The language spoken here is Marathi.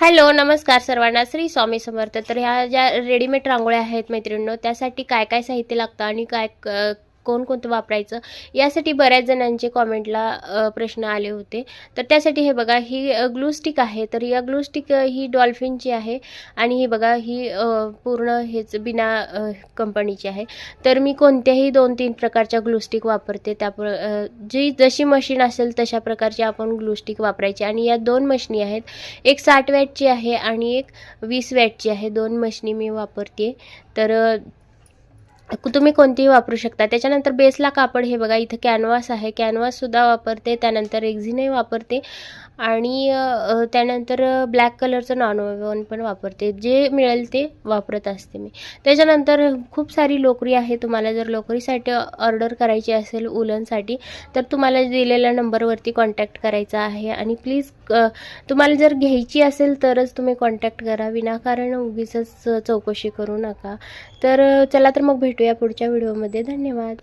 हॅलो, नमस्कार सर्वांना. श्री स्वामी समर्थ. तर ह्या ज्या रेडीमेड रांगोळ्या आहेत मैत्रिणींनो, त्यासाठी काय काय साहित्य लागतं आणि काय कोणकोणतं वापरायचं, यासाठी बऱ्याच जणांचे कॉमेंटला प्रश्न आले होते. तर त्यासाठी हे बघा, ही ग्लू स्टिक आहे. तर या ग्लू स्टिक ही डॉल्फिनची आहे आणि ही बघा, ही पूर्ण हेच बिना कंपनीची आहे. तर मी कोणत्याही 2-3 प्रकारच्या ग्लू स्टिक वापरते. जी जशी मशीन असेल तशा प्रकारची आपण ग्लू स्टिक वापरायची. आणि या 2 मशिनी आहेत. एक 60 वॅटची आहे आणि एक 20 वॅटची आहे. 2 मशिनी मी वापरते. तर तुम्ही कोणतीही वापरू शकता. त्याच्यानंतर बेसला कापड हे बघा, इथं कॅनव्हास आहे. कॅनव्हाससुद्धा वापरते. त्यानंतर रेक्झिनही वापरते आणि त्यानंतर ब्लॅक कलरचं नॉन-वोवन पण वापरते. जे मिळेल ते वापरत असते मी. त्याच्यानंतर खूप सारी लोकरी आहे. तुम्हाला जर लोकरीसाठी ऑर्डर करायची असेल उलनसाठी, तर तुम्हाला दिलेल्या नंबरवरती कॉन्टॅक्ट करायचा आहे. आणि प्लीज तुम्हाला जर घ्यायची असेल तरच तुम्ही कॉन्टॅक्ट करा, विनाकारण उगीचच चौकशी करू नका. तर चला तर मग भेटूया पुढच्या व्हिडिओमध्ये. धन्यवाद.